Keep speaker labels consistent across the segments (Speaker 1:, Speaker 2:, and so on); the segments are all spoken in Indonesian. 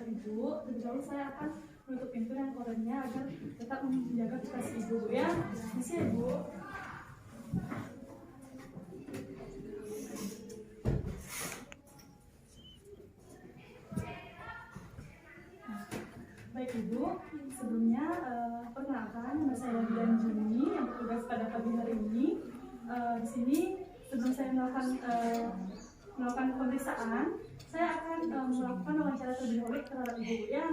Speaker 1: terhadap ibu. Lebih dahulu saya akan menutup pintu dan korennya agar tetap menjaga privasi ibu, Bu ya. Makasih ya, Bu. Baik Ibu, sebelumnya perkenalkan nama saya Dian Juni yang bertugas pada pagi hari ini. Di sini sebelum saya melakukan pemeriksaan, saya akan melakukan wawancara terlebih dahulu terhadap Ibu ya.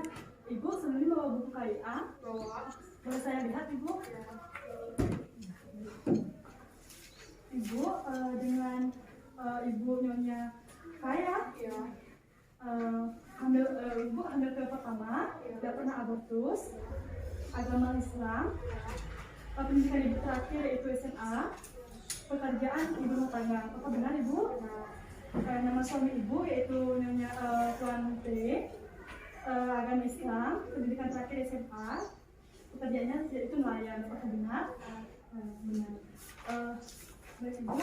Speaker 1: Ibu sebelumnya bawa buku KIA. Boleh saya lihat Ibu? Ibu dengan Ibu Nyonya Kaya. Ibu hamil ke pertama, tidak pernah abortus, agama Islam, pendidikan ibu terakhir yaitu SMA, pekerjaan ibu rumah tangga. Apakah benar Ibu? Nama suami Ibu yaitu Nyonya Tuan T, agama Islam, pendidikan terakhir SMA, pekerjaannya yaitu nelayan. Apakah benar? Benar. Baik Ibu.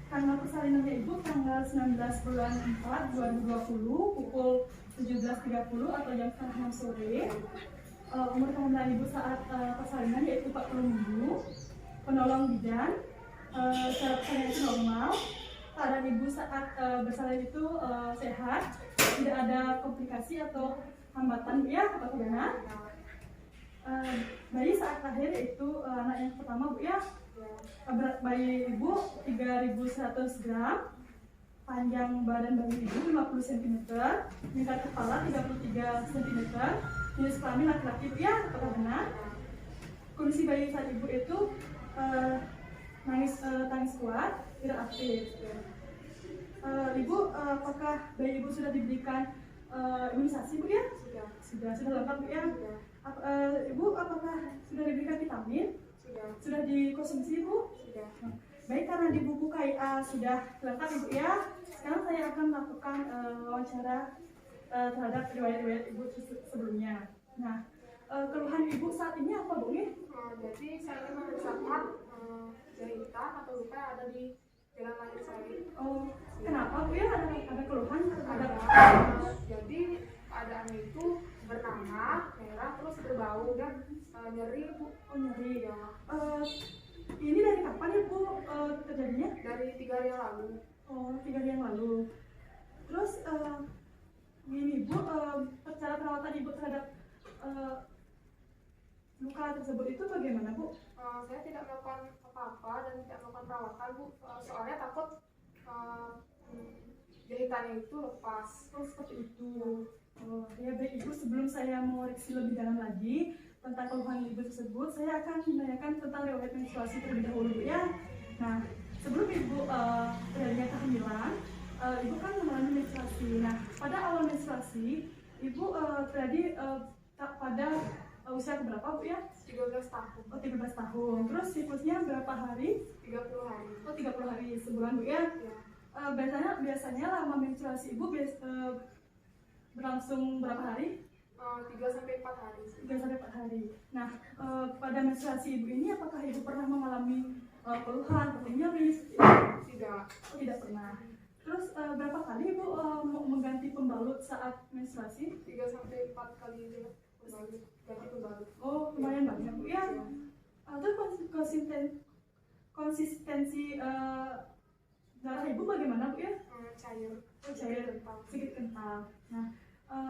Speaker 1: Tanggal persalinannya Ibu tanggal 19 bulan 4 2020 pukul 17.30 atau jam setengah 6 sore. Umur kehamilan Ibu saat persalinan yaitu 40 minggu. Penolong bidan, syarat persalinan itu normal. Keadaan Ibu saat bersalin itu sehat, tidak ada komplikasi atau hambatan ya, apakah benar? Bayi saat lahir yaitu anak yang pertama Bu ya. Berat bayi Ibu 3.100 gram, panjang badan bayi Ibu 50 cm, tingkat kepala 33 cm, jenis kelamin laki-laki ya, apakah benar? Kondisi bayi saat Ibu itu tangis kuat, tidak aktif. Ibu, apakah bayi Ibu sudah diberikan imunisasi Bu ya? Sudah lengkap Bu ya? Ibu, apakah sudah diberikan vitamin? Sudah dikonsumsi Bu? Sudah. Baik, karena di buku KIA sudah lengkap Ibu ya. Sekarang saya akan melakukan wawancara terhadap riwayat-riwayat Ibu sebelumnya. Nah, keluhan Ibu saat ini apa Bu?
Speaker 2: Jadi saya ini merasakan jahitan atau luka yang ada di jalan lahir saya.
Speaker 1: Oh, kenapa Bu ya? Ada keluhan?
Speaker 2: Jadi keadaannya itu bernanah, merah, terus berbau dan nyeri Bu.
Speaker 1: Oh, nyeri
Speaker 2: Ya.
Speaker 1: Ini dari kapan Ibu terjadinya?
Speaker 2: Dari 3 hari yang lalu.
Speaker 1: Oh, 3 hari yang lalu. Terus gini Bu, cara perawatan Ibu terhadap luka tersebut itu bagaimana Bu?
Speaker 2: Saya tidak melakukan apa-apa dan tidak melakukan perawatan Bu, soalnya takut jahitannya itu lepas.
Speaker 1: Oh, seperti itu. Oh, ya baik Ibu, sebelum saya mengoreksi lebih dalam lagi tentang keluhan Ibu tersebut, saya akan menanyakan tentang riwayat menstruasi terlebih dahulu ya. Nah, sebelum Ibu terjadinya kehamilan, Ibu kan mengalami menstruasi. Nah, pada awal menstruasi, Ibu terjadi pada usia berapa Bu ya?
Speaker 2: 13 tahun.
Speaker 1: Oh, 13 tahun. Terus siklusnya berapa hari?
Speaker 2: 30 hari.
Speaker 1: Oh, 30 hari sebulan Bu ya?
Speaker 2: Ya.
Speaker 1: Biasanya lama menstruasi Ibu berlangsung berapa hari?
Speaker 2: 3-4 hari.
Speaker 1: 3-4 hari. Nah, pada menstruasi Ibu ini apakah Ibu pernah mengalami keluhan seperti nyeri?
Speaker 2: Tidak.
Speaker 1: Oh, tidak pernah. Terus berapa kali Ibu mengganti pembalut saat menstruasi?
Speaker 2: 3-4 kali ganti pembalut.
Speaker 1: Oh, lumayan banyak Bu ya. Terus konsistensi darah Ibu bagaimana Bu ya?
Speaker 2: Cair.
Speaker 1: Oh, cair, sedikit kental. Nah,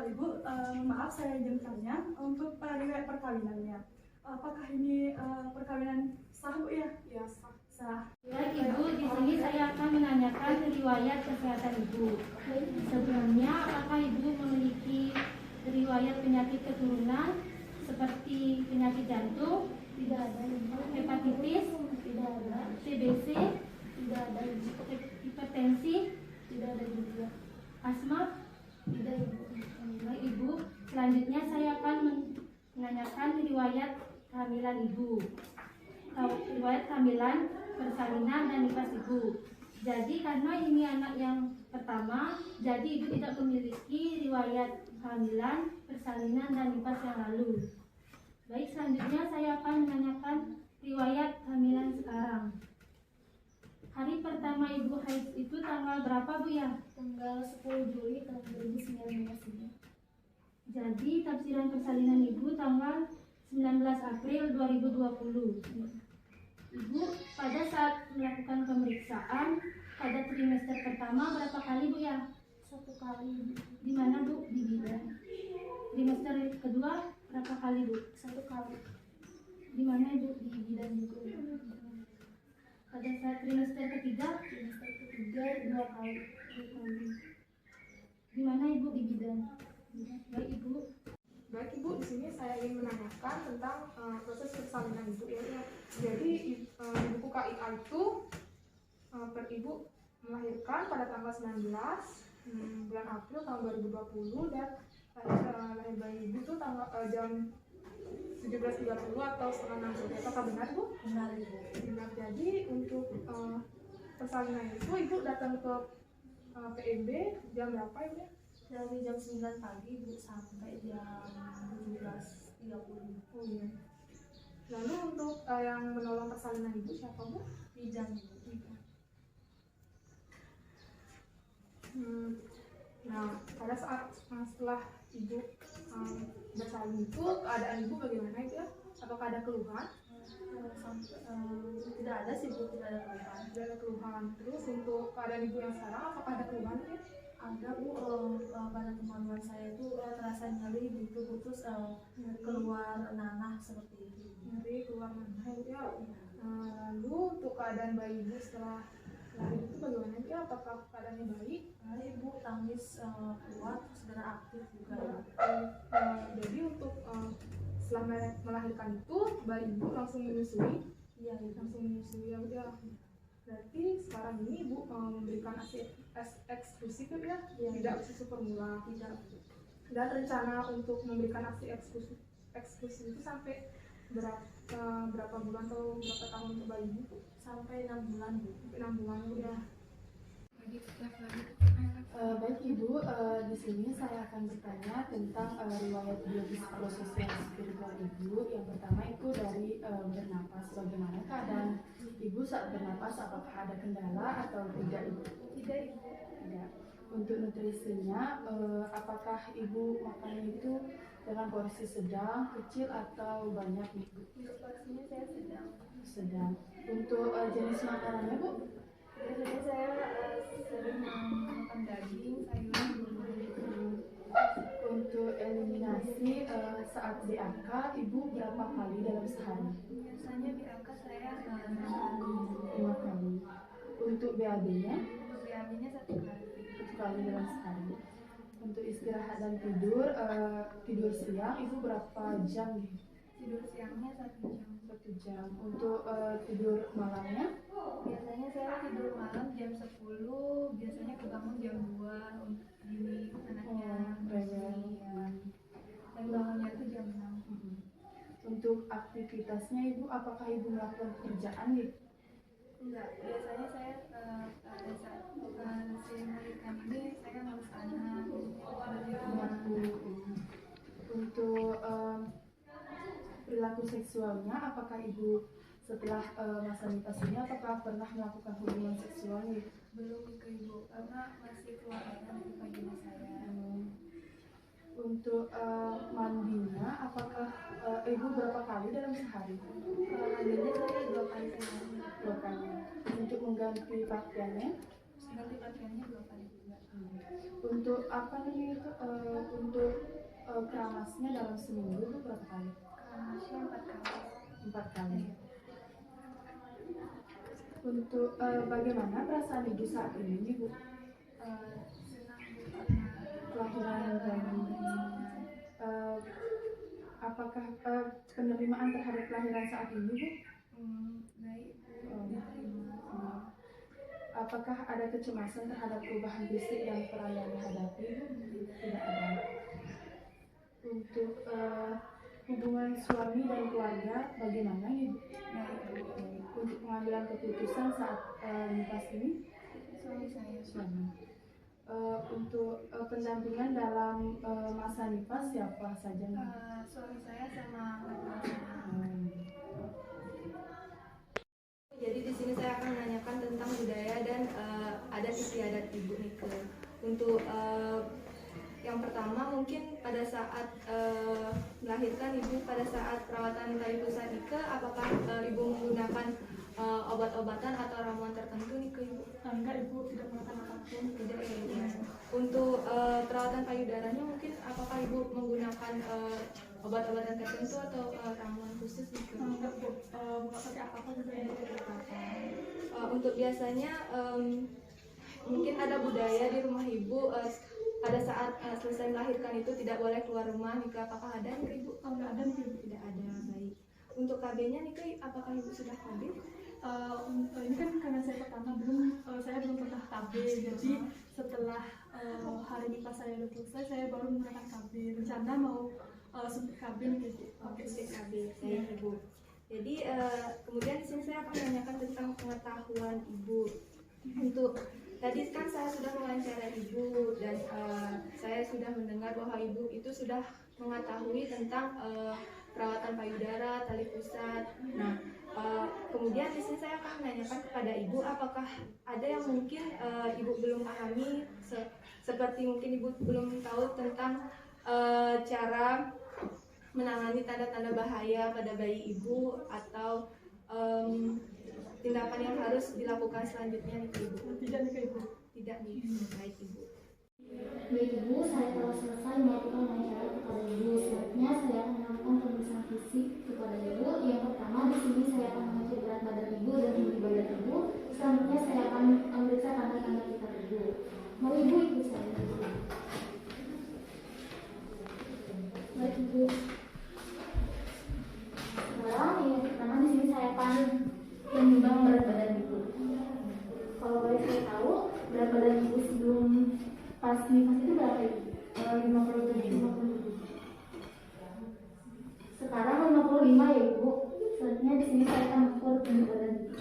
Speaker 1: Ibu, maaf saya izin tanya untuk riwayat perkawinannya. Apakah ini perkawinan sah Bu ya?
Speaker 2: Ya, sah.
Speaker 1: Sah.
Speaker 3: Baik Ibu, di sini saya akan menanyakan riwayat kesehatan Ibu. Sebelumnya, apakah Ibu memiliki riwayat penyakit keturunan seperti penyakit jantung? Tidak ada. Hepatitis? Tidak ada. TBC? Tidak ada. Hipertensi? Tidak ada juga. Asma? Tidak Ibu. Baik Ibu, selanjutnya saya akan menanyakan riwayat kehamilan Ibu. Riwayat kehamilan, persalinan, dan nifas Ibu. Jadi karena ini anak yang pertama, jadi Ibu tidak memiliki riwayat kehamilan, persalinan, dan nifas yang lalu. Baik, selanjutnya saya akan menanyakan riwayat kehamilan sekarang. Hari pertama selama ibu haid itu tanggal berapa Bu ya?
Speaker 4: Tanggal 10 Juli tahun 2019 ini.
Speaker 3: Jadi tafsiran persalinan ibu tanggal 19 April 2020. Ibu pada saat melakukan pemeriksaan pada trimester pertama berapa kali Bu ya?
Speaker 4: 1 kali.
Speaker 3: Di mana Bu? Di bidan. Trimester kedua berapa kali Bu?
Speaker 4: 1 kali.
Speaker 3: Di mana Ibu? Di bidan juga. Pada saat trimester ketiga
Speaker 4: Trimester ketiga 2 kali.
Speaker 3: di mana Ibu? Di bidan. Baik Ibu.
Speaker 2: Baik Ibu, di sini saya ingin menanyakan tentang proses persalinan Ibu ya. Jadi di buku KIA itu Ibu melahirkan pada tanggal 19 bulan April tahun 2020 dan lahir bayi Ibu itu tanggal jam 17.30 atau setengah 6 sore. Apakah benar Bu?
Speaker 4: Benar Ibu.
Speaker 2: Benar. Jadi untuk persalinan itu Ibu datang ke PMB jam berapa Ibu ya?
Speaker 4: Dari jam 9 pagi Bu sampai jam 17.30.
Speaker 2: Oh iya. Lalu untuk yang menolong persalinan Ibu siapa Bu?
Speaker 4: Bidan Ibu.
Speaker 2: Nah, pada saat setelah Ibu bersalin itu keadaan Ibu bagaimana itu ya? Apakah ada keluhan?
Speaker 4: Tidak ada sih Bu, tidak ada keluhan.
Speaker 2: Tidak ada keluhan. Terus untuk keadaan Ibu yang sekarang apakah ada keluhan ya?
Speaker 4: Ada Bu, pada kemaluan saya itu terasa nyeri gitu Bu, terus keluar nanah seperti itu.
Speaker 2: Nyeri keluar nanah ya. Lalu untuk keadaan bayi Ibu setelah lahir itu bagaimana ya? Apakah keadaannya baik?
Speaker 4: Ibu tangis kuat, segera aktif juga.
Speaker 2: Jadi untuk setelah melahirkan itu bayi Ibu langsung menyusui?
Speaker 4: Iya Ibu.
Speaker 2: Langsung menyusui ya udah. Berarti sekarang ini Ibu memberikan ASI eksklusif ya? Tidak susu formula.
Speaker 4: Tidak.
Speaker 2: Dan rencana untuk memberikan ASI eksklusif itu sampai berapa bulan atau berapa tahun untuk bayi Ibu?
Speaker 4: Sampai 6 bulan Bu.
Speaker 2: Sampai 6 bulan Bu ya.
Speaker 5: Baik Ibu, di sini saya akan bertanya tentang riwayat biologis proses yang spiritual Ibu. Yang pertama itu dari bernapas. Bagaimana keadaan Ibu saat bernapas? Apakah ada kendala atau tidak Ibu?
Speaker 2: Tidak Ibu.
Speaker 5: Tidak. Untuk nutrisinya, apakah Ibu makannya itu dengan porsi sedang, kecil atau banyak Ibu?
Speaker 2: Untuk porsinya saya sedang.
Speaker 5: Sedang. Untuk jenis makanannya Bu?
Speaker 2: Biasanya saya sering makan daging, sayuran,
Speaker 5: Untuk eliminasi saat BAK, Ibu berapa kali dalam sehari?
Speaker 2: biasanya di angka saya
Speaker 5: 5 kali. Untuk BAB-nya?
Speaker 2: untuk BAB-nya 1 kali.
Speaker 5: 1 kali dalam sehari. Untuk istirahat dan tidur, tidur siang Ibu berapa jam nih?
Speaker 2: Tidur siangnya 1 jam.
Speaker 5: 1 jam. Untuk tidur malamnya?
Speaker 2: Biasanya saya tidur malam jam 10, biasanya kebangun jam 2 untuk gini anaknya
Speaker 5: rewel.
Speaker 2: ya. Dan bangunnya itu jam 6.
Speaker 5: Untuk aktivitasnya Ibu, apakah Ibu melakukan pekerjaan nih?
Speaker 2: Enggak, biasanya saya pada saat saya melahirkan ini saya ngurus anak dari rumah.
Speaker 5: Untuk perilaku seksualnya, apakah Ibu setelah masa nifas ini apakah pernah melakukan hubungan seksual nih?
Speaker 2: Belum ke Ibu karena masih keluar air dari vagina saya.
Speaker 5: Untuk mandinya, apakah Ibu berapa kali dalam sehari?
Speaker 2: Kalau mandinya saya 2 kali sehari.
Speaker 5: 2 kali. Untuk mengganti pakaiannya?
Speaker 2: Ganti pakaiannya 2 kali juga.
Speaker 5: Untuk apa namanya itu? Untuk keramasnya dalam seminggu itu berapa kali?
Speaker 2: Keramasnya 4 kali.
Speaker 5: 4 kali. Untuk bagaimana perasaan Ibu saat ini, Bu?
Speaker 2: Senang Bu karena
Speaker 5: Kelahiran bayi. Apakah penerimaan terhadap kelahiran saat ini, Bu?
Speaker 2: baik
Speaker 5: Oh. Apakah ada kecemasan terhadap perubahan fisik yang pernah dihadapi, Bu? Tidak ada. Untuk hubungan suami dan keluarga bagaimana, Ibu? Untuk pengambilan keputusan saat nifas ini?
Speaker 2: suami saya.
Speaker 5: Suami. Untuk pendampingan dalam masa nifas siapa saja?
Speaker 2: Suami saya sama anak saya.
Speaker 6: Jadi di sini saya akan menanyakan tentang budaya dan adat istiadat Ibu Nike. Untuk yang pertama mungkin pada saat melahirkan Ibu, pada saat perawatan tali pusat Nike, apakah Ibu menggunakan obat-obatan atau ramuan tertentu Nike Ibu?
Speaker 1: Enggak, Ibu tidak melakukan apapun.
Speaker 6: Tidak ya Ibu. Untuk perawatan payudaranya mungkin apakah Ibu menggunakan obat-obatan tertentu atau ramuan khusus Nike?
Speaker 1: Enggak, Bu, nggak pakai apapun juga ya.
Speaker 6: Untuk biasanya mungkin ada budaya di rumah Ibu pada saat selesai melahirkan itu tidak boleh keluar rumah Nike. Apakah ada Nike Ibu?
Speaker 1: Oh, enggak ada nih, Ibu.
Speaker 6: Tidak ada, baik. Untuk KB-nya Nike, apakah Ibu sudah KB?
Speaker 1: Ini kan karena saya pertama saya belum pernah KB, jadi setelah hari nikah saya udah selesai, saya baru menggunakan KB. Rencana mau suntik KB nih, Ibu.
Speaker 6: Oke, suntik KB, baik Ibu. Jadi kemudian di sini saya akan menanyakan tentang pengetahuan Ibu. Untuk tadi kan saya sudah mewawancara Ibu dan saya sudah mendengar bahwa Ibu itu sudah mengetahui tentang perawatan payudara, tali pusat. Nah, kemudian di sini saya akan menanyakan kepada Ibu, apakah ada yang mungkin Ibu belum pahami, seperti mungkin Ibu belum tahu tentang cara menangani tanda-tanda bahaya pada bayi Ibu, atau tindakan yang harus dilakukan selanjutnya nih Ibu?
Speaker 1: Tidak nih, Ibu.
Speaker 6: Tidak nih, baik Ibu.
Speaker 3: Baik Ibu, saya telah selesai melakukan wawancara kepada Ibu. Selanjutnya saya akan melakukan pemeriksaan fisik kepada Ibu. Yang pertama di sini saya akan mengecek berat badan Ibu dan tinggi badan Ibu. Selanjutnya saya akan memeriksa tanda-tanda vital Ibu. Mari Ibu ikut saya. Baik Ibu. Sekarang yang pertama di sini saya akan menimbang berat badan Ibu. Kalau boleh saya tahu, berat badan Ibu sebelum pas nikah itu berapa Ibu? 57. Sekarang 55 ya Ibu. Selanjutnya di sini saya akan mengukur tinggi badan Ibu.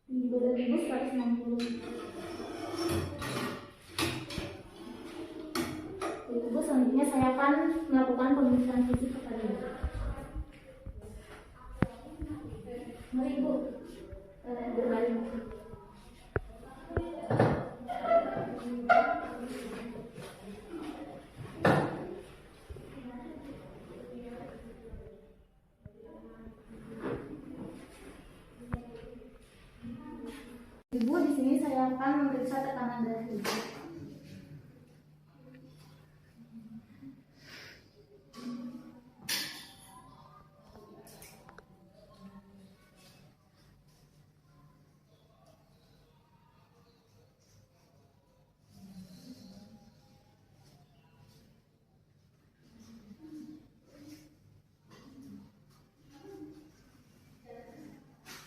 Speaker 3: Tinggi badan Ibu 160. Ibu, selanjutnya saya akan melakukan pemeriksaan fisik kepada Ibu. Mari Ibu, berbaring. Ibu, di sini saya akan memeriksa tekanan darah Ibu.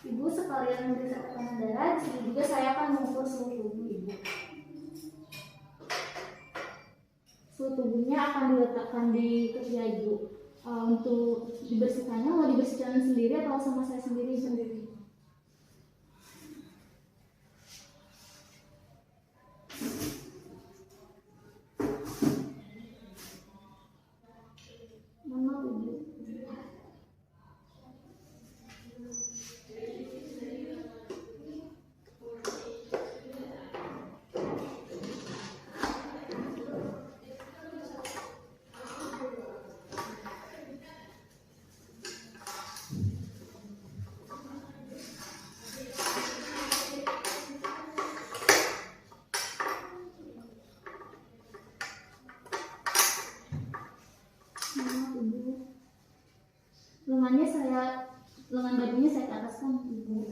Speaker 3: Ibu, sekalian memeriksa tekanan darah, di sini juga saya akan mengukur suhu tubuh Ibu. Suhu tubuhnya akan diletakkan di ketiak Ibu. Untuk dibersihkannya, mau dibersihkan sendiri atau sama saya sendiri? Mama Ibu. Lengan bajunya saya ke atas kan Ibu.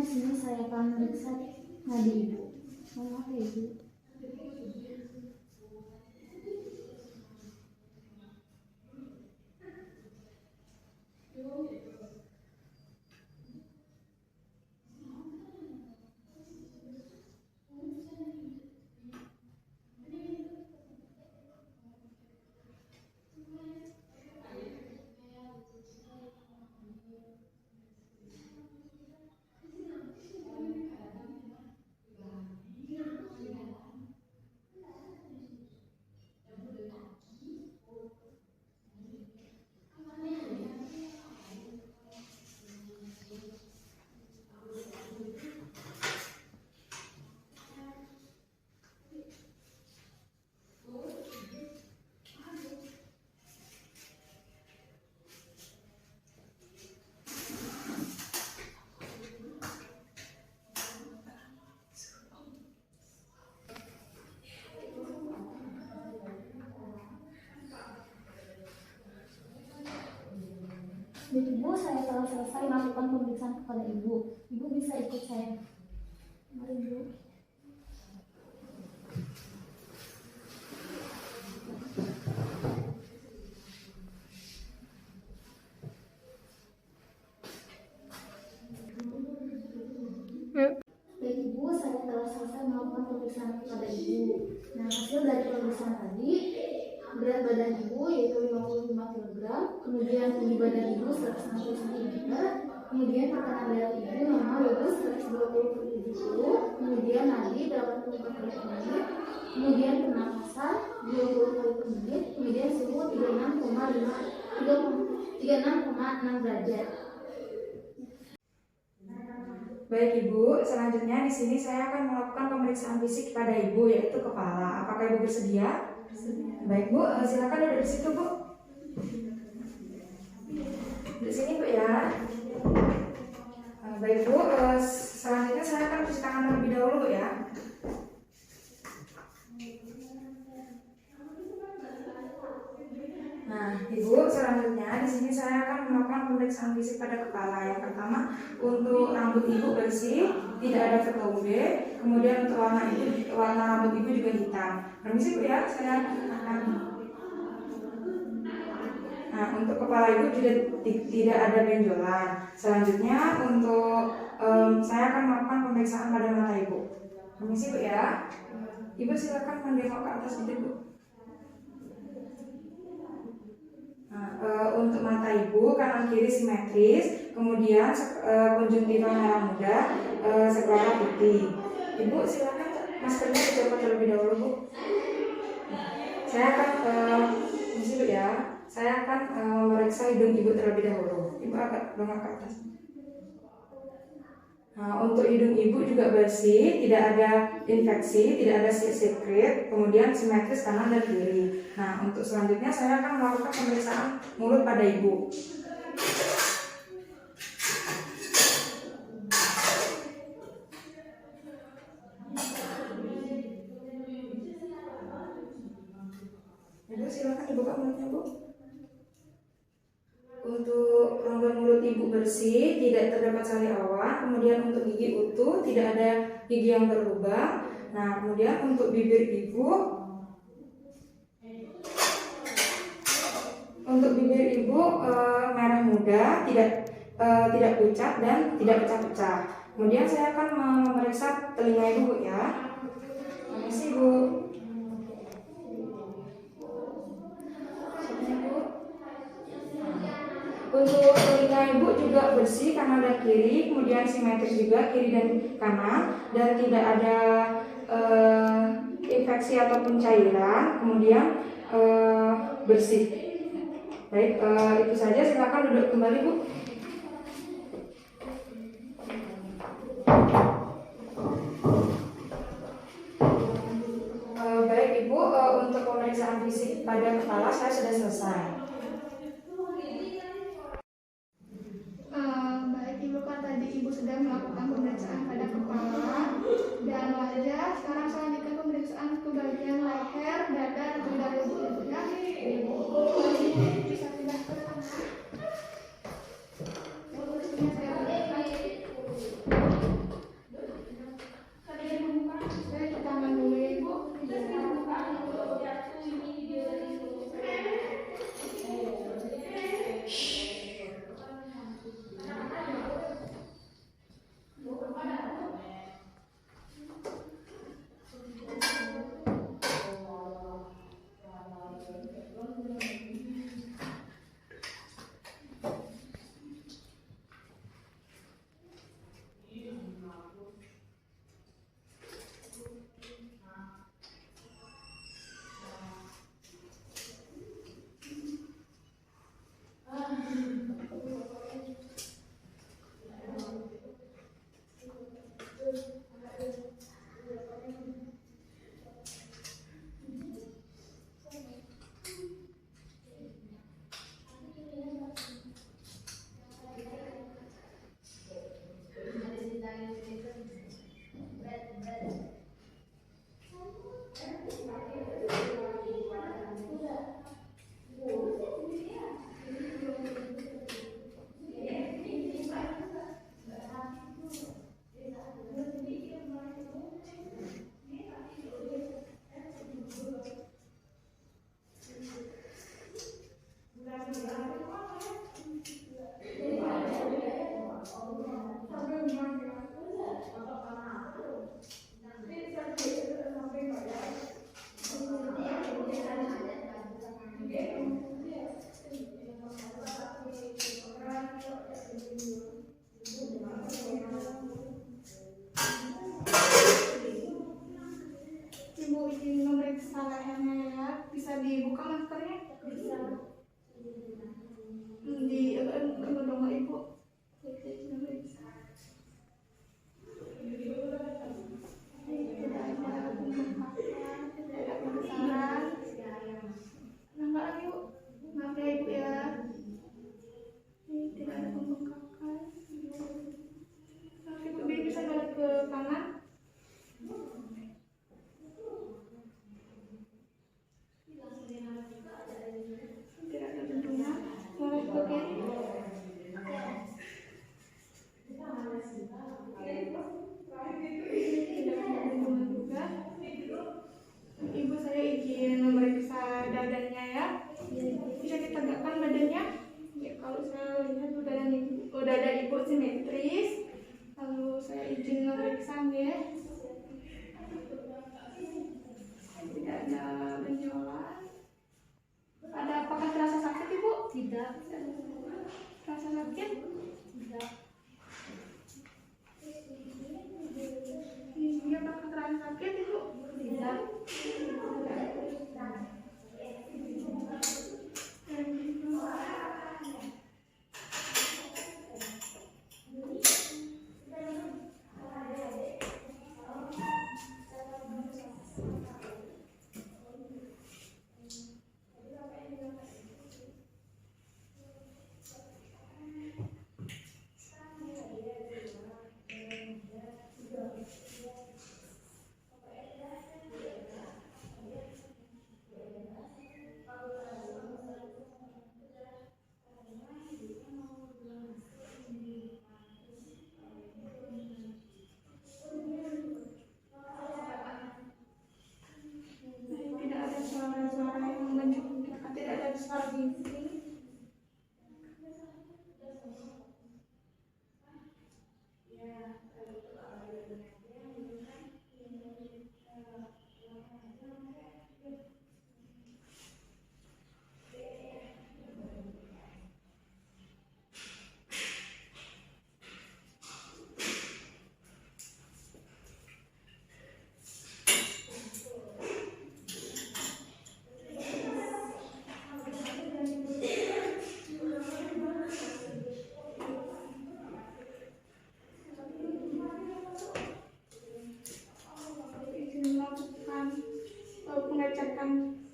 Speaker 3: sini saya akan meriksa nadi ibu. Mohon maaf ya ibu. Baik ibu, saya telah selesai melakukan pemeriksaan kepada ibu. Ibu bisa ikut saya. Mari ibu. Baik ibu, saya telah selesai melakukan pemeriksaan kepada ibu. Nah, hasil dari pemeriksaan tadi, berat badan ibu yaitu 55 kg, kemudian tinggi badan ibu 160 cm, kemudian tekanan darah ibu normal yaitu 120/70, kemudian nadi 80 kali per menit, kemudian pernapasan 20 kali per menit, kemudian suhu 36,6 derajat.
Speaker 7: Baik Ibu, selanjutnya di sini saya akan melakukan pemeriksaan fisik pada Ibu yaitu kepala. Apakah Ibu bersedia? Baik Bu, silakan duduk di situ Bu. Di sini Bu ya. Baik Bu, selanjutnya saya akan cuci tangan terlebih dahulu Bu ya. Nah, Ibu, selanjutnya di sini saya akan melakukan pemeriksaan fisik pada kepala. Yang pertama, untuk rambut Ibu bersih, tidak ada ketombe. Kemudian untuk warna rambut Ibu juga hitam. Permisi Bu ya, saya akan. Nah, untuk kepala Ibu juga tidak ada benjolan. Selanjutnya untuk saya akan melakukan pemeriksaan pada mata Ibu. Permisi Bu ya. Ibu silakan menengok ke atas sedikit Bu. Untuk mata Ibu kanan kiri simetris, kemudian konjungtiva merah muda, sekelara putih. Ibu silakan maskernya dicopot terlebih dahulu Bu. Saya akan Bu ya. Saya akan memeriksa hidung Ibu terlebih dahulu. Ibu agak dongak ke atas. Nah, untuk hidung Ibu juga bersih, tidak ada infeksi, tidak ada sekret, kemudian simetris kanan dan kiri. Nah, untuk selanjutnya saya akan melakukan pemeriksaan mulut pada Ibu. Ibu silakan dibuka mulutnya Bu. Untuk rongga mulut Ibu bersih, tidak terdapat sari awan. Kemudian untuk gigi utuh, tidak ada gigi yang berlubang. Nah, kemudian untuk bibir Ibu, merah muda, tidak pucat dan tidak pecah-pecah. Kemudian saya akan memeriksa telinga Ibu ya. Terima kasih Bu. Untuk telinga Ibu juga bersih kanan dan kiri, kemudian simetris juga kiri dan kanan, dan tidak ada infeksi ataupun cairan, kemudian bersih. Baik, itu saja. Silakan duduk kembali Bu. Baik Ibu, untuk pemeriksaan fisik pada kepala saya sudah selesai.
Speaker 2: Baik Ibu, kan tadi Ibu sudah melakukan pemeriksaan pada kepala dan wajah. Sekarang saya lanjutkan pemeriksaan ke bagian leher, dada, dan pundak Ibu ya. Bisa pindah ke kanan. Yang saya berikan. dokternya?
Speaker 3: Bisa.
Speaker 2: Di gendong ibu. Tidak ada pembengkakan, tidak ada pembesaran. Nggak lagi bu, maaf ya ibu ya. Ini tidak ada pembengkakan. Oke bu, bisa balik ke kanan. Tidak ada bendungan. Balik ke kiri. Ibu, saya izin memeriksa dadanya ya. Bisa ditegakkan badannya. Ya, kalau saya lihat dada ibu simetris. Lalu saya izin memeriksa ya. Tidak ada benjolan. Ada apakah terasa sakit ibu?
Speaker 3: Tidak.
Speaker 2: Terasa sakit?
Speaker 3: Tidak.
Speaker 2: Ini apakah terasa sakit ibu?
Speaker 3: Tidak.
Speaker 2: Tidak ada suara-suara yang mencurigakan, tidak ada suara bising.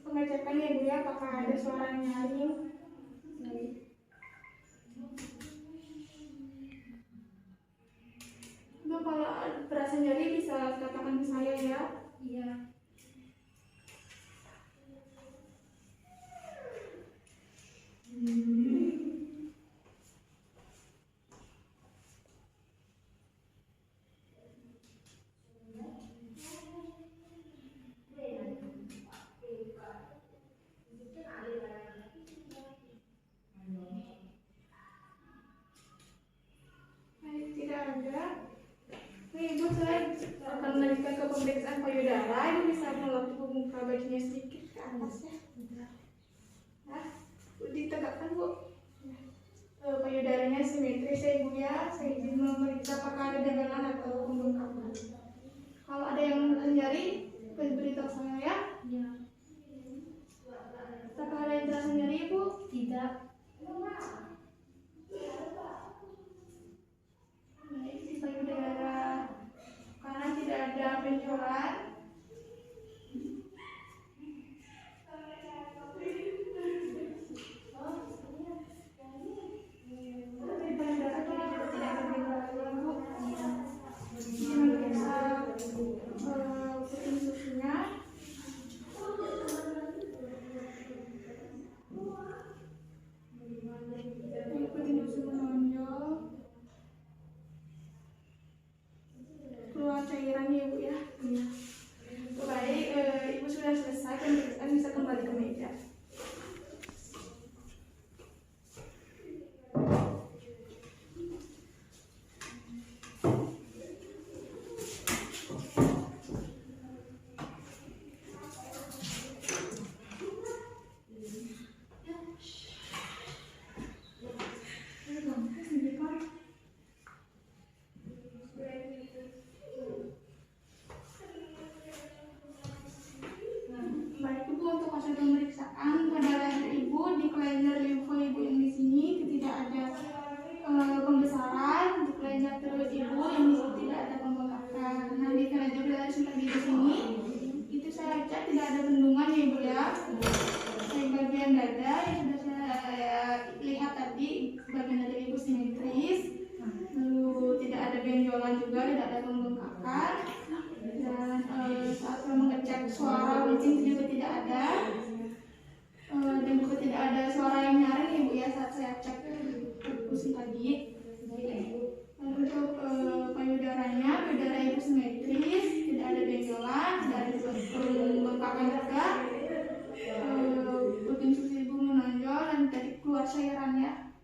Speaker 2: Pengecekan ya bu ya, apakah ada suara nyaring? Bu, kalau berasa nyeri bisa katakan ke saya ya.
Speaker 3: Iya.
Speaker 2: Tidak ada. Nih ibu, saya akan melanjutkan ke pemeriksaan payudara. Ibu bisa melakukan membuka bajunya sedikit ke atas ya. Nah, ditegakkan bu. Payudaranya simetris ya ibu ya. Saya izin memeriksa apakah ada dagangan atau pembengkakan. Kalau ada yang nyeri, beritahu saya ya.
Speaker 3: Iya.
Speaker 2: Apakah ada yang terasa nyeri ibu?
Speaker 3: Tidak.
Speaker 2: Baik, di payudara kanan tidak ada benjolan. Di payudara kiri juga tidak ada benjolan bu. Ini memeriksa puting susunya. ada pembesaran, untuk kelenjar perut ibu yang di situ tidak ada pembengkakan. Nah, di kelenjar dari simpang di sini itu saya cek tidak ada bendungan ya ibu ya. Di bagian dada yang sudah saya lihat tadi, bagian dada ibu simetris, lalu tidak ada benjolan juga, tidak ada pembengkakan, dan saat saya mengecek suara wheezing juga tidak ada, dan juga tidak ada suara yang nyaring ibu ya saat saya cek perkusi tadi. Lalu untuk payudaranya ibu simetris, tidak ada benjolan, tidak ada pembengkakan juga. Bagian susu ibu menonjol dan tadi keluar cairannya.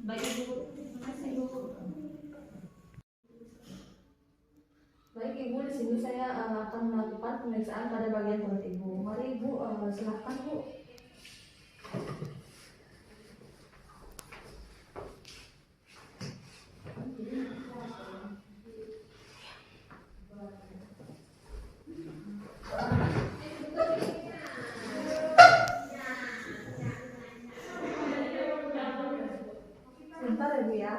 Speaker 4: Baik ibu, terima kasih ibu. Baik ibu, di sini saya akan melakukan pemeriksaan pada bagian perut ibu. Mari ibu, silahkan bu. Sebentar ya bu ya.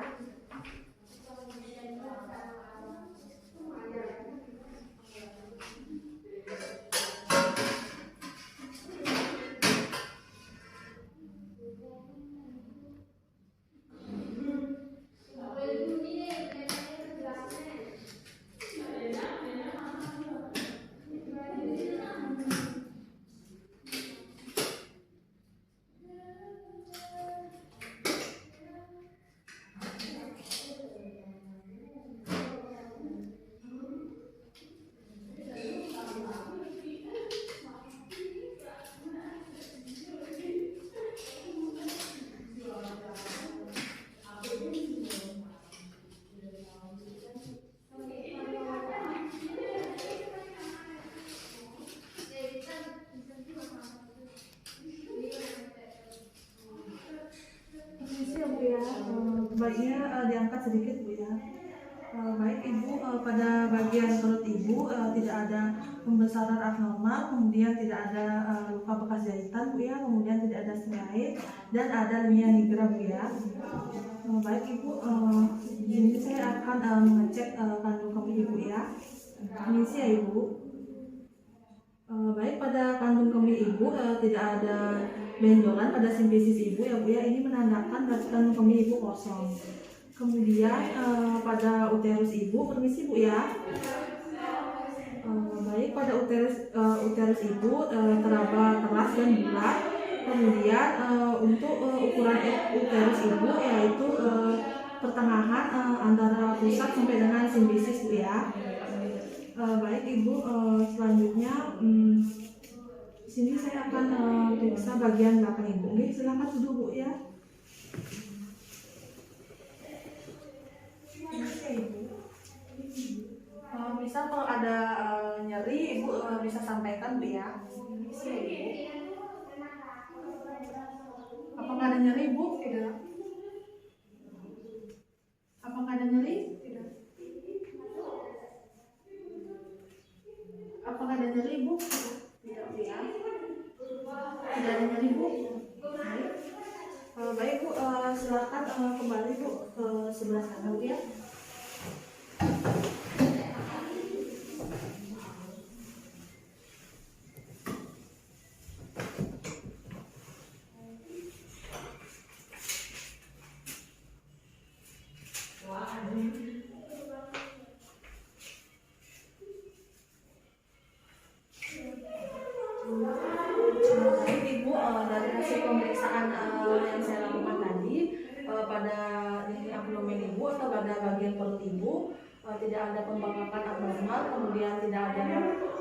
Speaker 4: Baiknya diangkat sedikit bu ya. Baik ibu, pada bagian perut ibu tidak ada pembesaran abnormal, kemudian tidak ada luka bekas jahitan bu ya, kemudian tidak ada striae dan ada linea nigra bu ya. Baik ibu, ini saya akan mengecek kandung kemih ibu ya. Permisi ya ibu. Baik, pada kandung kemih ibu tidak ada benjolan pada simfisis ibu ya bu ya. Ini menandakan berarti kandung kemih ibu kosong. Kemudian pada uterus ibu, permisi bu ya. Baik, pada uterus ibu teraba keras dan bulat. Kemudian untuk ukuran uterus ibu yaitu pertengahan antara pusat sampai dengan simfisis bu ya. Baik ibu, selanjutnya sini saya akan periksa bagian belakang ibu. Oke, silakan duduk bu ya. Misal kalau ada nyeri ibu bisa sampaikan bu ya. Apakah ada nyeri bu? Tidak. Apakah ada nyeri? Tidak. Apakah ada nyeri bu? Tidak bu ya. Tidak ada nyeri bu. Baik bu, silakan kembali bu ke sebelah sana bu ya. Ibu, dari hasil pemeriksaan yang saya lakukan tadi pada abdomen ibu atau pada bagian perut ibu tidak ada pembengkakan abnormal, kemudian tidak ada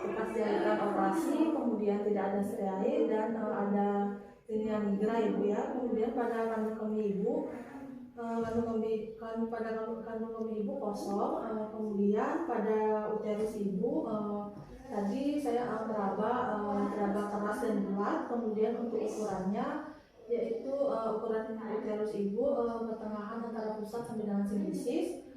Speaker 4: bekas jahitan operasi, kemudian tidak ada striae dan ada linea nigra ibu ya. Kemudian pada kandung kemih ibu pada kandung kemih ibu kosong, kemudian pada uterus ibu tadi saya teraba keras dan bulat, kemudian untuk ukurannya yaitu ukuran uterus ibu pertengahan antara pusat sampai dengan simfisis.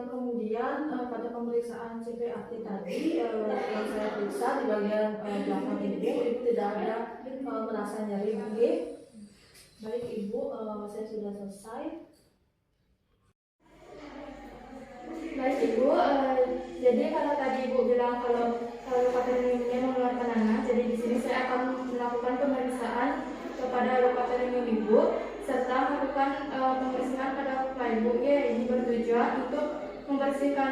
Speaker 4: Kemudian pada pemeriksaan CPAT tadi yang saya periksa di bagian belakang ibu tidak ada merasa nyeri bu.
Speaker 5: Baik Ibu, saya sudah selesai.
Speaker 6: Baik Ibu, jadi kalau tadi Ibu bilang kalau lukateriumnya mengeluarkan nanah, jadi di sini saya akan melakukan pemeriksaan kepada lukaterium Ibu serta melakukan pembersihan pada luka Ibu. Ini bertujuan untuk membersihkan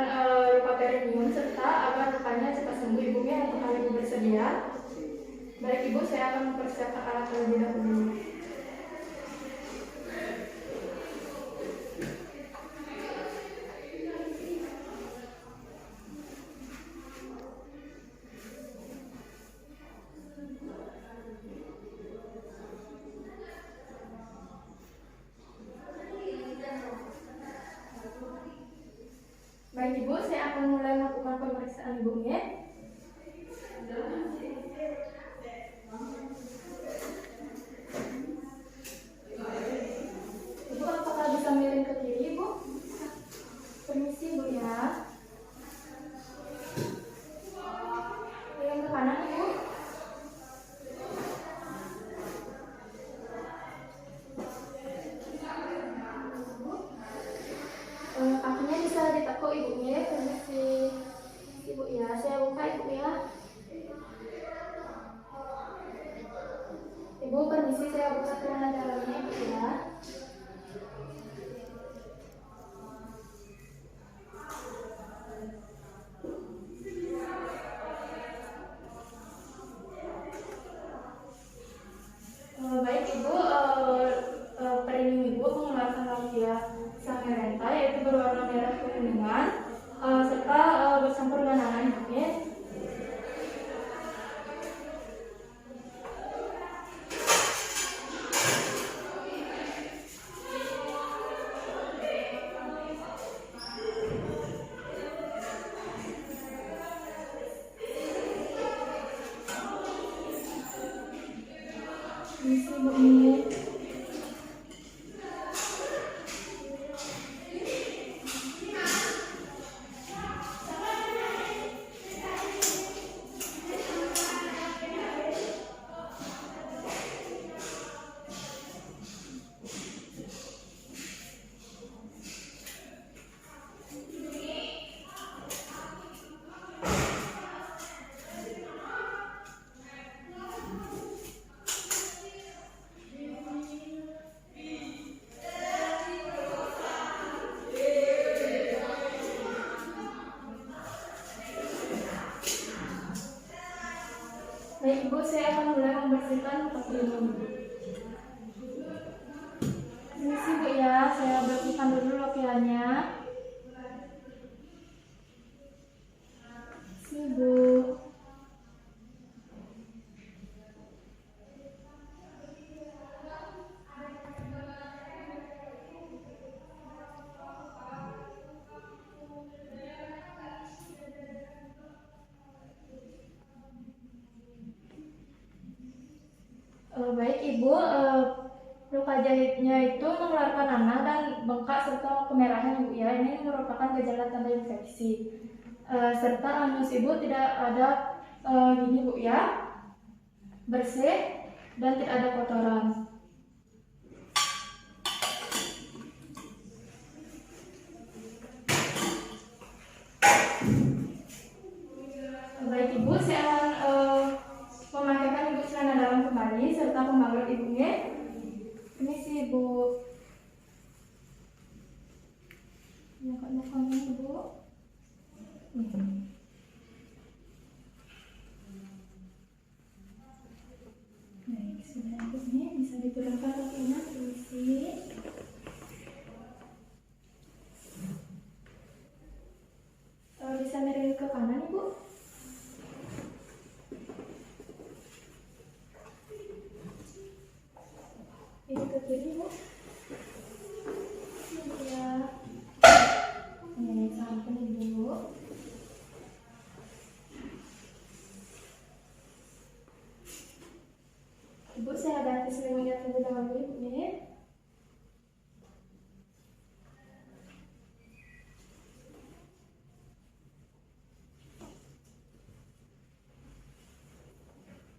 Speaker 6: lukaterium serta agar lukanya cepat sembuh Ibu. Apakah Ibu bersedia? Baik Ibu, saya akan mempersiapkan alat terlebih dahulu. Baik Ibu, saya akan mulai melakukan pemeriksaan Ibu. Ibu apakah bisa miring ke kiri Ibu? Permisi Ibu ya. Miring ke kanan Ibu. Kakinya bisa ditekuk Ibu ya. Permisi Ibu ya, saya buka Ibu ya. Ibu permisi, saya buka celana dalamnya Ibu ya. Baik Ibu, perineum Ibu mengeluarkan rafia Samarenta yaitu berwarna merah kekuningan serta bercampur dengan nanah Ibu ya. Permisi Ibu ini. Baik Ibu, saya akan mulai membersihkan perineum Ibu. Permisi Bu ya, saya bersihkan dulu lokiannya. Permisi Bu. Baik Ibu, luka jahitnya itu mengeluarkan nanah dan bengkak serta kemerahan Ibu ya. Ini merupakan gejala tanda infeksi. Serta anus Ibu tidak ada gini Bu ya, bersih dan tidak ada kotoran. Baik Ibu, saya akan memakaikan Ibu celana dalam kembali serta pembalut Ibunya. Permisi Ibu. Nyokap-nyokapnya Ibu. Baik, sudah Ibu nih, bisa diturunkan kakinya. Permisi. Bisa miring ke kanan Ibu. Ini ke kiri Bu. Ini ya. Ini sampun Ibu. Ibu, saya ganti selimutnya terlebih dahulu Ibu nih.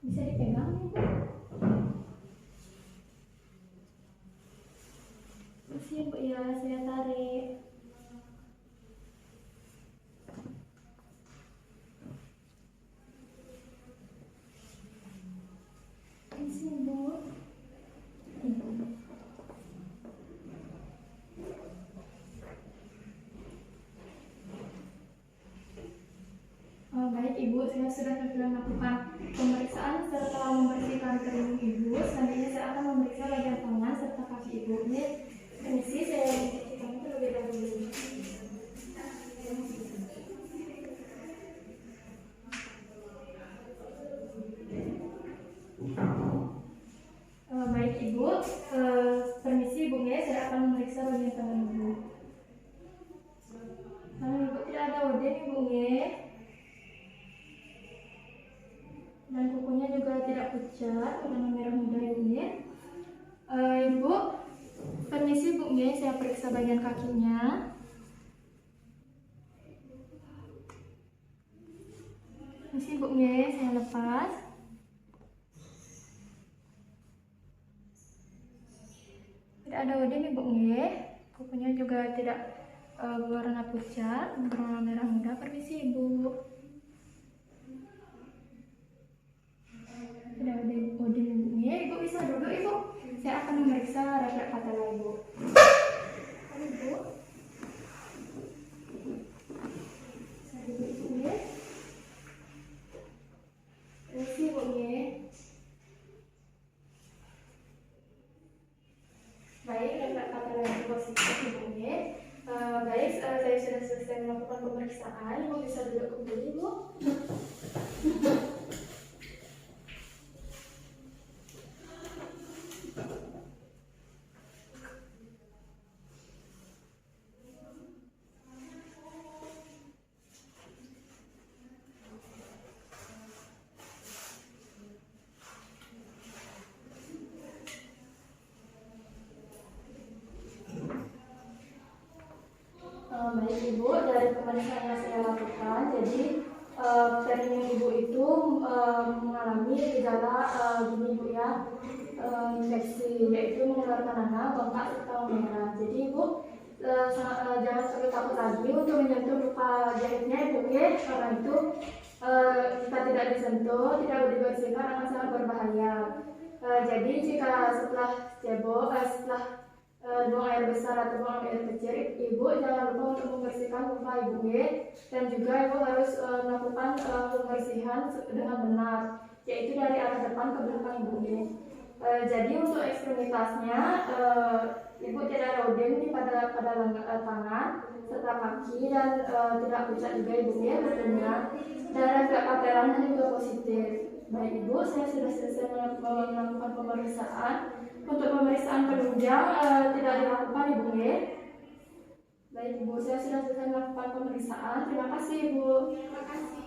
Speaker 6: Bisa dipegang Ibu.
Speaker 3: Isi Bu. Baik Ibu, saya sudah selesai melakukan pemeriksaan serta membersihkan kering Ibu. Selanjutnya saya akan memeriksa bagian tangan serta kaki Ibu. Ini permisi, saya bersihkan terlebih dahulu. Baik Ibu, permisi Ibu Nge, saya akan memeriksa bagian tangan Ibu. Tangan Ibu tidak ada odem Ibu Nge. Dan kukunya juga tidak pucat, warna merah muda ini. Ibu, permisi Bu Nge, saya periksa bagian kakinya. Permisi Bu Nge, saya lepas. Tidak ada odem Ibu Nge, kukunya juga tidak berwarna pucat, berwarna merah muda. Permisi Ibu. Tidak ada odem Ibu Nge, Ibu bisa duduk Ibu. Saya akan memeriksa refleks patella Ibu. Ibu. Saya duduk Ibu Nge. Permisi Ibu Nge. Baik, refleks patella Ibu positif Ibu Nge. Baik, saya sudah selesai melakukan pemeriksaan. Ibu bisa duduk kembali Ibu. Baik Ibu, dari pemeriksaan yang saya lakukan, jadi perineum Ibu itu mengalami gejala gini Ibu ya, infeksi, yaitu mengeluarkan nanah, bengkak serta memerah. Jadi Ibu jangan sampai takut lagi untuk menyentuh luka jahitnya Ibu ya, karena itu jika tidak disentuh, tidak dibersihkan akan sangat berbahaya. Jadi jika setelah cebok, setelah buang air besar atau buang air kecil, Ibu jangan lupa untuk membersihkan luka Ibu dan juga Ibu harus melakukan pembersihan dengan benar, yaitu dari arah depan ke belakang Ibu. Jadi untuk ekstremitasnya, Ibu tidak ada odem pada tangan serta kaki dan tidak pucat juga Ibu bentuknya, dan refleks patellanya juga positif. Baik Ibu, saya sudah selesai melakukan pemeriksaan. Untuk pemeriksaan penunjang tidak dilakukan Ibu Nge. Baik Ibu, saya sudah selesai melakukan pemeriksaan. Terima kasih Ibu.
Speaker 2: Terima kasih.